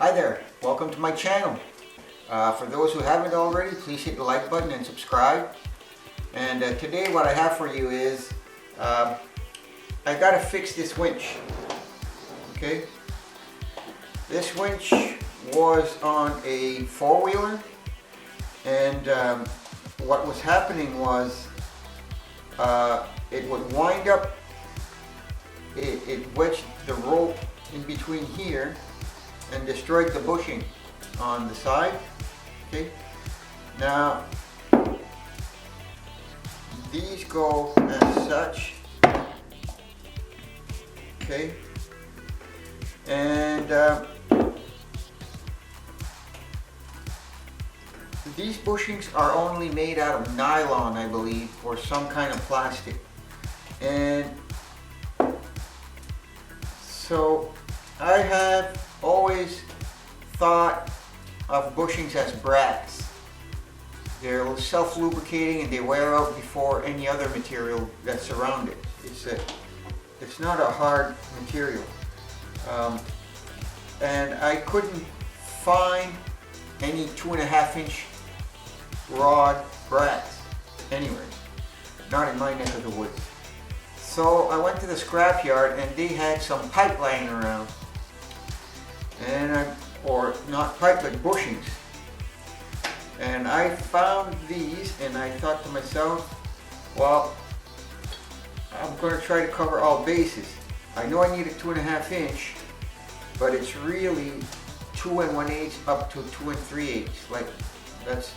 Hi there, welcome to my channel. For those who haven't already, please hit the like button and subscribe. And today what I have for you is, I gotta fix this winch. Okay, this winch was on a four-wheeler, and what was happening was it would wind up, it wedged the rope in between here and destroyed the bushing on the side. Okay, now these go as such. Okay, and these bushings are only made out of nylon, I believe, or some kind of plastic. And so I have always thought of bushings as brats. They're self-lubricating and they wear out before any other material that's around it. It's not a hard material. And I couldn't find any 2.5-inch rod brats anywhere, not in my neck of the woods. So I went to the scrapyard and they had some pipe lying around, and or not pipe but bushings, and I found these and I thought to myself, well, I'm going to try to cover all bases. I know I need a 2.5-inch, but it's really 2 1/8 up to 2 3/8. Like, that's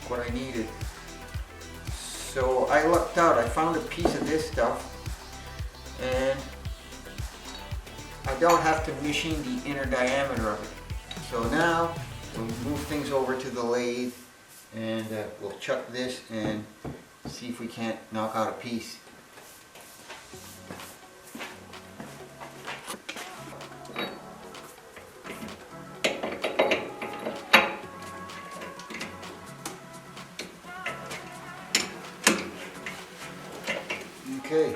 what I needed. So I lucked out. I found a piece of this stuff, and I don't have to machine the inner diameter of it. So now we'll move things over to the lathe, and we'll chuck this and see if we can't knock out a piece. Okay,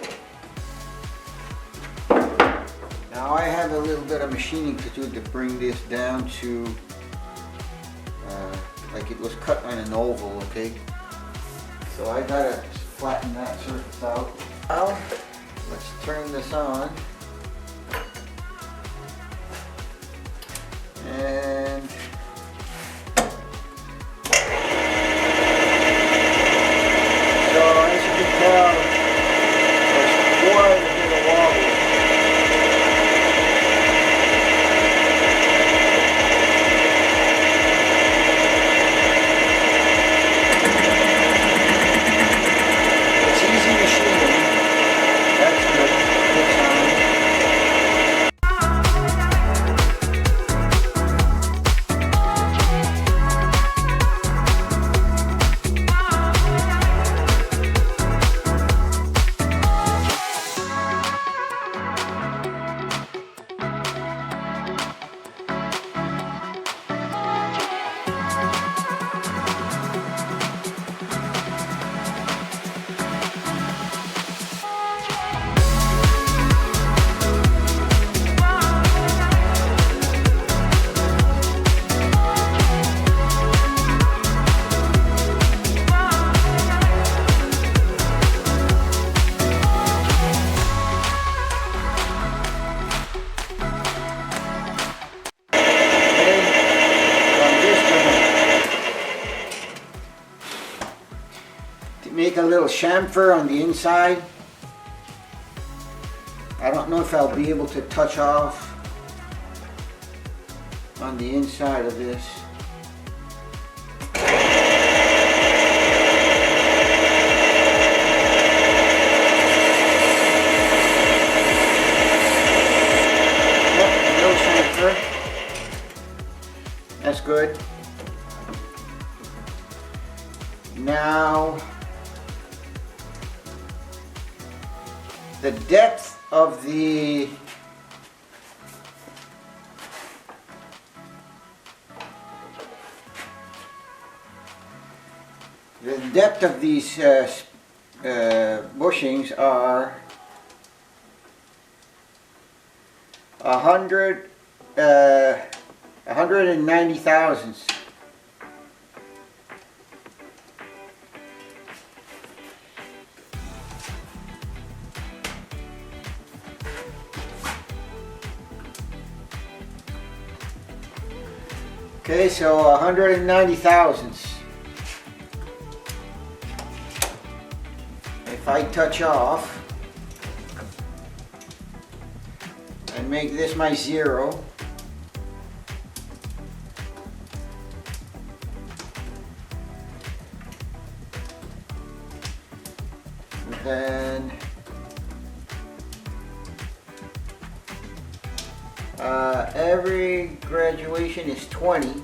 now I have a little bit of machining to do to bring this down to like it was cut on an oval. Okay, so I gotta flatten that surface out. Now let's turn this on, and so as you can tell, quite a bit of wobble. It's easy machining. That's good. Good time. Make a little chamfer on the inside. I don't know if I'll be able to touch off on the inside of this. Yep, a little chamfer. That's good. Now, the depth of the these bushings are 100 190 thousandths. Okay, so 190 thousandths. If I touch off and make this my 0, then every graduation is 20,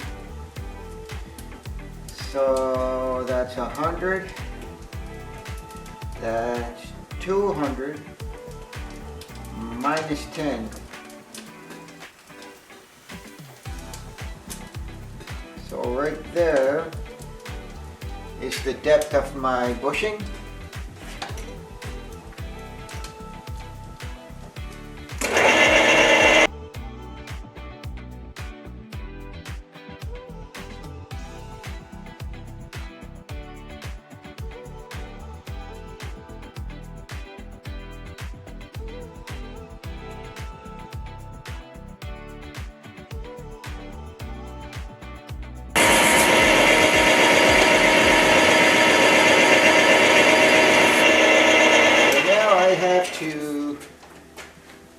so that's 100, that's 200 minus 10. So right there is the depth of my bushing.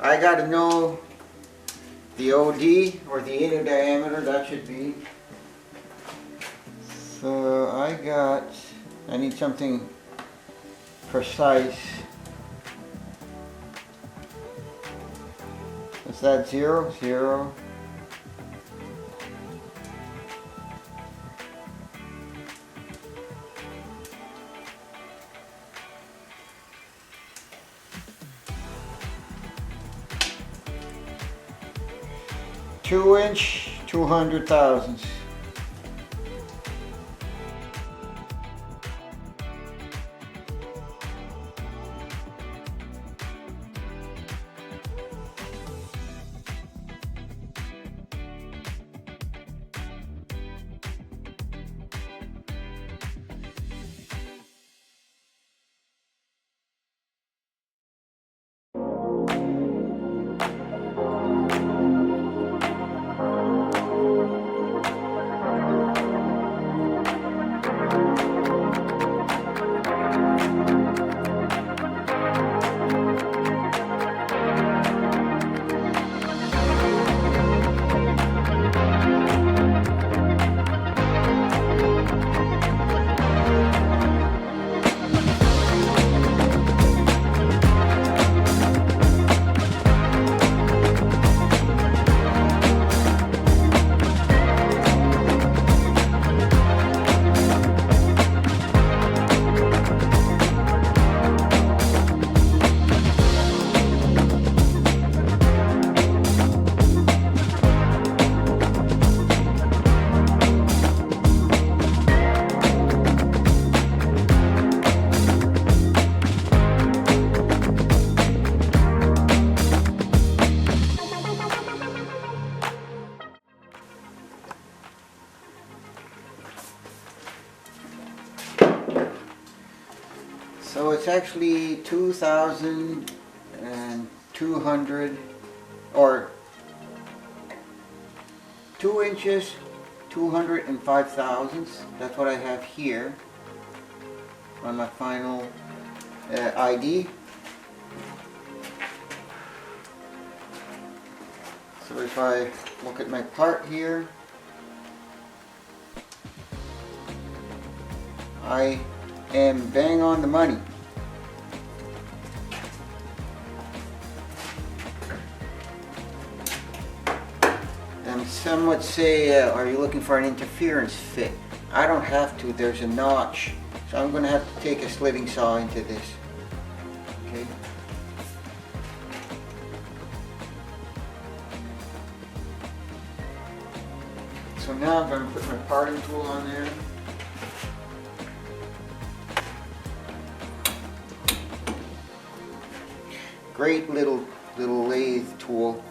I gotta know the OD, or the inner diameter, that should be. So I need something precise. Is that 0? 0. Two-inch, 200 thousandths. So it's actually 2,200, or 2 inches, 205 thousandths. That's what I have here on my final ID. So if I look at my part here, I am bang on the money. And some would say, are you looking for an interference fit? I don't have to, there's a notch. So I'm going to have to take a slitting saw into this. Okay. So now I'm going to put my parting tool on there. Great little lathe tool.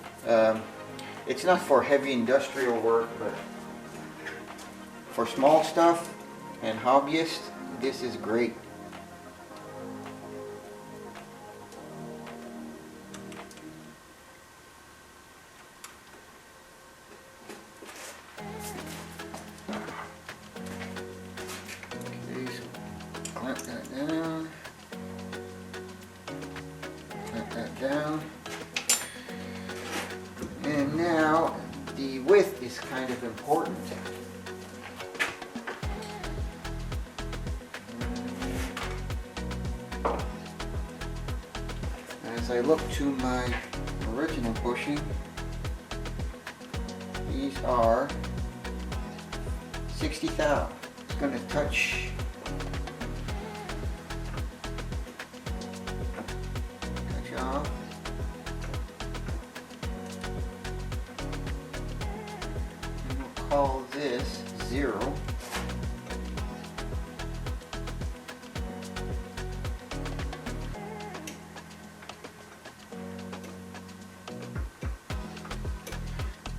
It's not for heavy industrial work, but for small stuff and hobbyists, this is great. Okay, so clamp that down. Clamp that down. And now the width is kind of important. As I look to my original bushing, these are 60 thou. It's going to touch off. And we'll call this 0.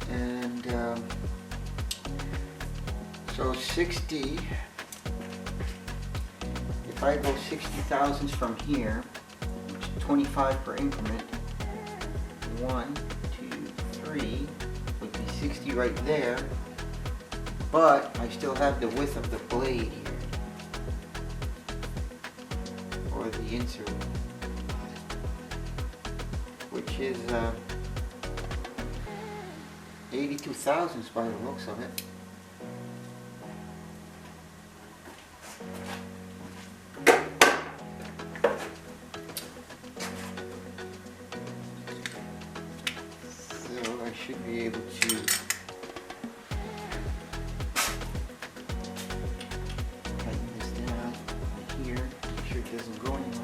And so 60, if I go 60 thousandths from here, which is 25 per increment, 1, 2, 3, would be 60 right there, but I still have the width of the blade here, or the insert, which is 82 thousandths by the looks of it. So I should be able to tighten this down right here, make sure it doesn't go anywhere.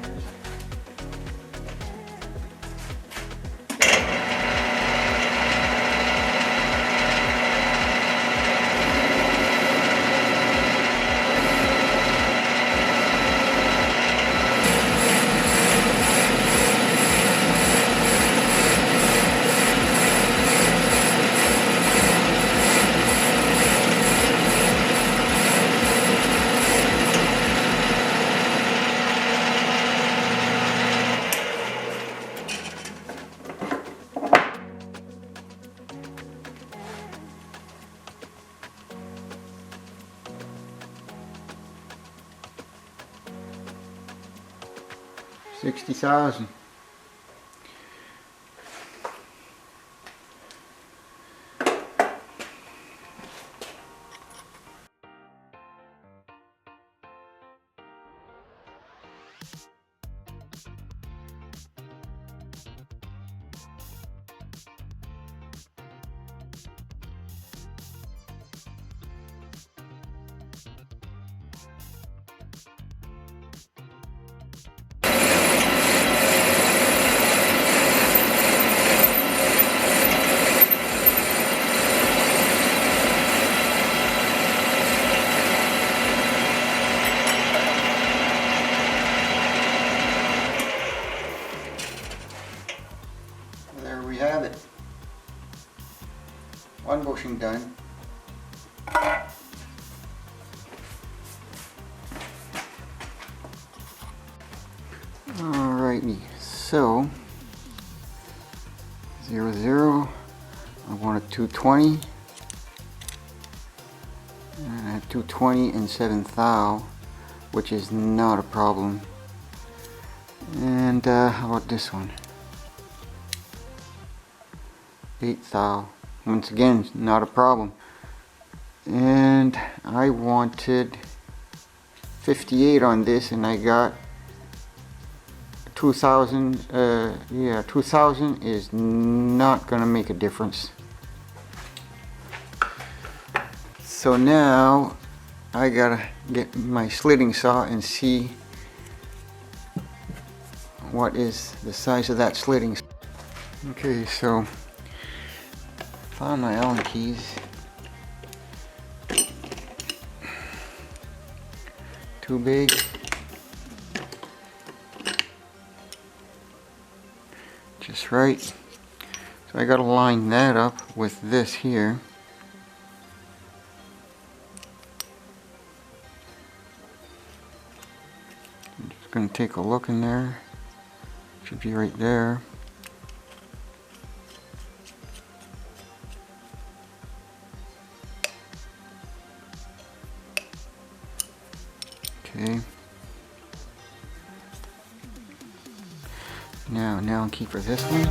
$60,000. There we have it. One bushing done. Alrighty, so 0, 0. I want a 220. And a 220 and 7 thou, which is not a problem. And how about this one? 8 thou. Once again, not a problem. And I wanted 58 on this, and I got 2000. Yeah, 2000 is not gonna make a difference. So now I gotta get my slitting saw and see what is the size of that slitting. Okay, so found my Allen keys. Too big. Just right. So I got to line that up with this here. I'm just going to take a look in there. Should be right there. Okay. Now I'll keep for this one.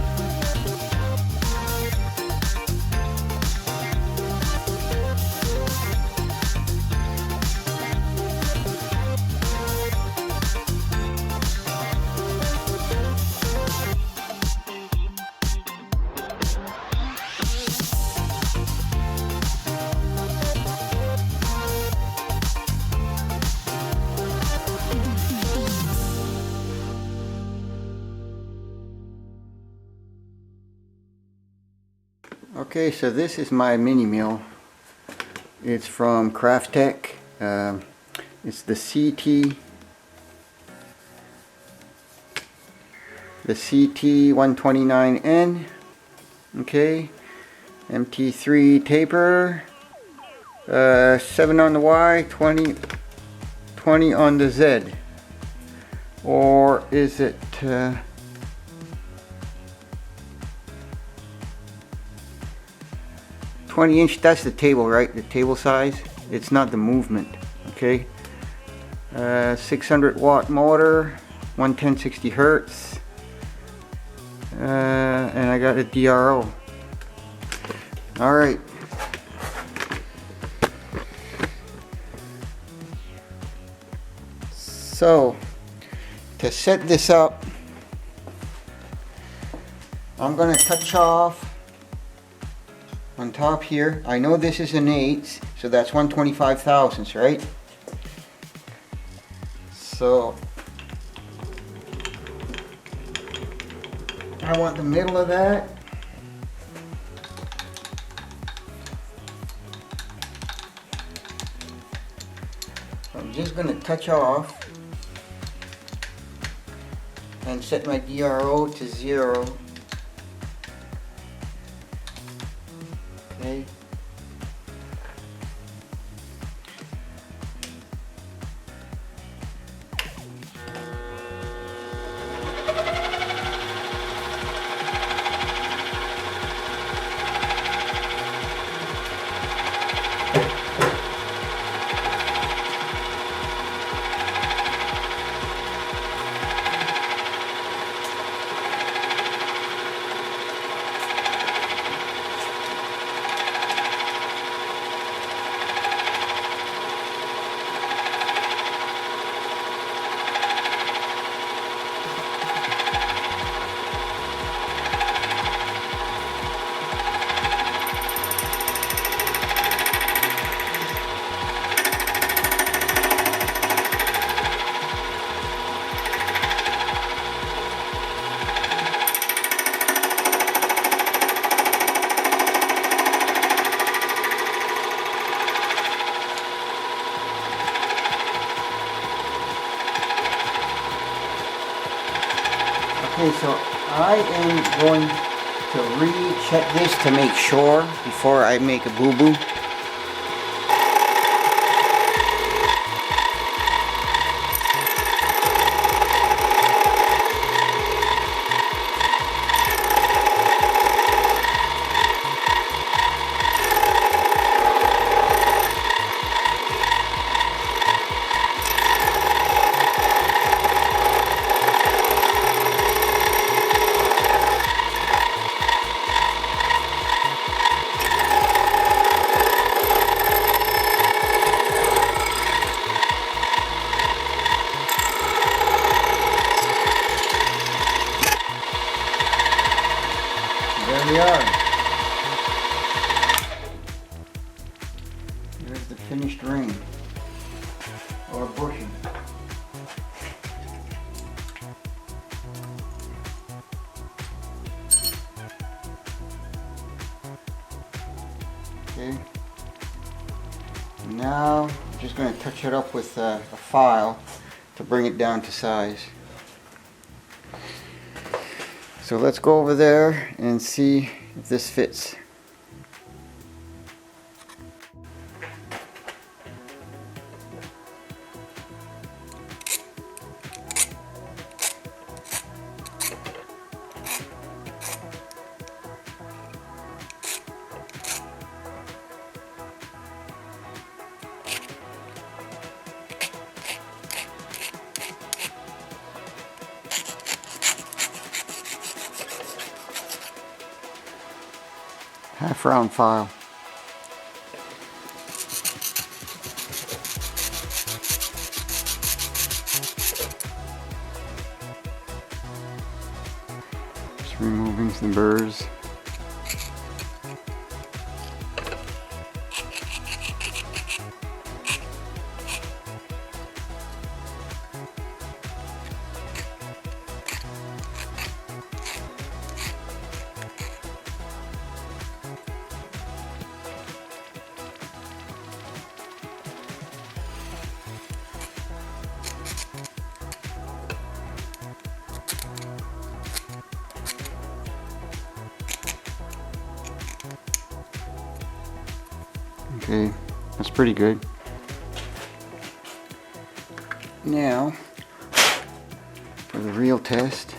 Okay, so this is my mini mill. It's from Crafttech. It's the CT129N. Okay, MT3 taper. 7 on the Y, 20 on the Z. Or is it 20-inch? That's the table, right? The table size. It's not the movement. Okay. 600 watt motor, 110/60 hertz, and I got a DRO. All right. So to set this up, I'm going to touch off on top here. I know this is an 8, so that's 125 thousandths, right? So I want the middle of that. I'm just going to touch off and set my DRO to 0. Okay. Okay, so I am going to recheck this to make sure before I make a boo-boo. There we are. There's the finished ring, or bushing. Okay. Now I'm just going to touch it up with a file to bring it down to size. So let's go over there and see if this fits. Half round file. Just removing some burrs. Okay, that's pretty good. Now, for the real test.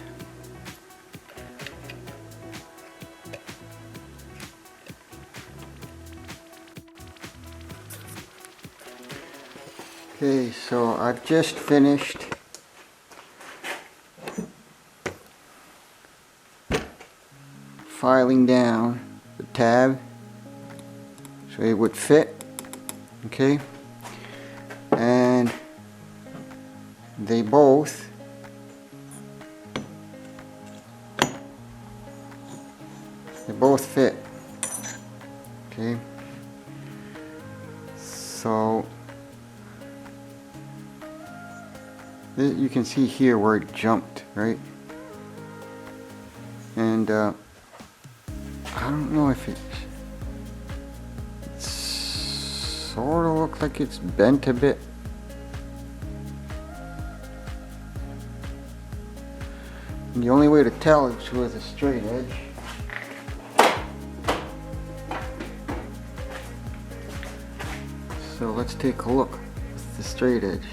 Okay, so I've just finished filing down the tab so it would fit, okay, and they both fit, okay. So you can see here where it jumped, right? And I don't know if it sort of looks like it's bent a bit. And the only way to tell is with a straight edge. So let's take a look with the straight edge.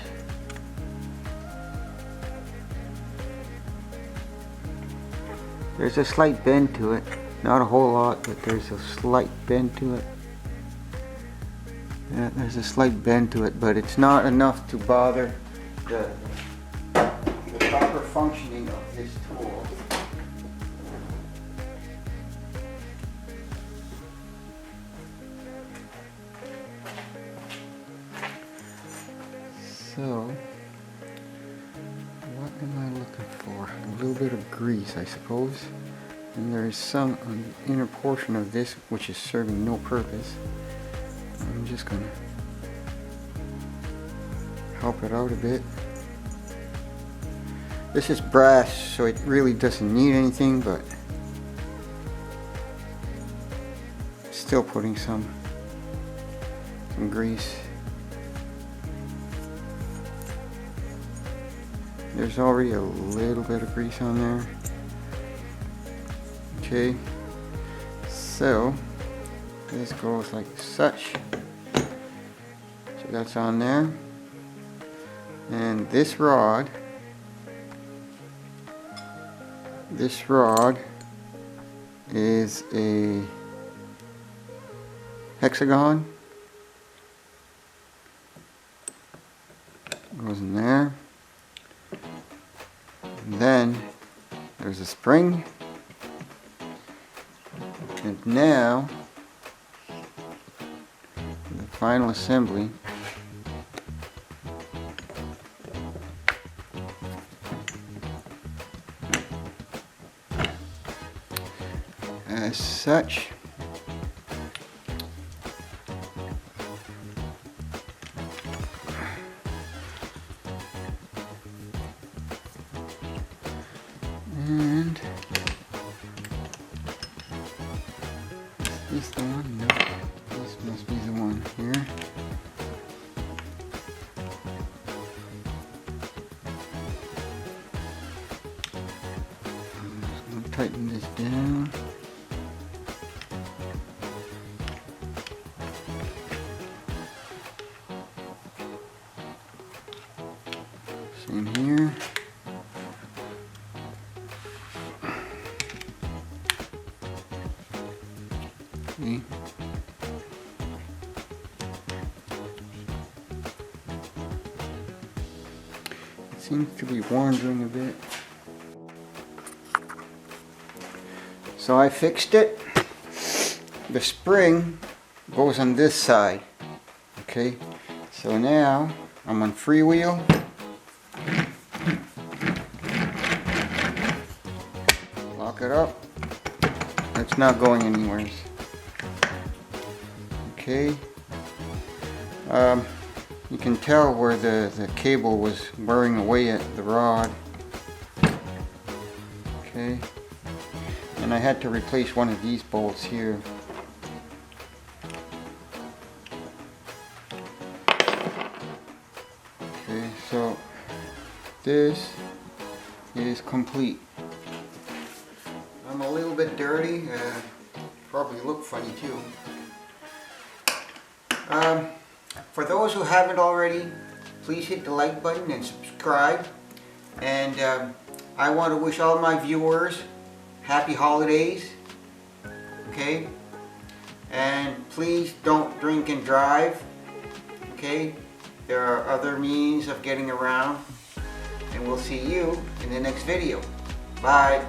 There's a slight bend to it, not a whole lot, but there's a slight bend to it. Yeah, there's a slight bend to it, but it's not enough to bother the proper functioning of this tool. So, what am I looking for? A little bit of grease, I suppose. And there is some on the inner portion of this which is serving no purpose. I'm just going to help it out a bit. This is brass, so it really doesn't need anything, but still putting some grease. There's already a little bit of grease on there. Okay, so this goes like such. So that's on there. And this rod is a hexagon. Goes in there. And then there's a spring. And now the final assembly. As such. And is this the one? No, this must be the one here. I'm just going to tighten this down. See? It seems to be wandering a bit. So I fixed it. The spring goes on this side. Okay, so now I'm on freewheel. Lock it up. It's not going anywhere. Okay. You can tell where the cable was wearing away at the rod. Okay. And I had to replace one of these bolts here. Okay, so this is complete. I'm a little bit dirty, probably look funny too. For those who haven't already, please hit the like button and subscribe. And I want to wish all my viewers happy holidays. Okay? And please don't drink and drive. Okay? There are other means of getting around. And we'll see you in the next video. Bye.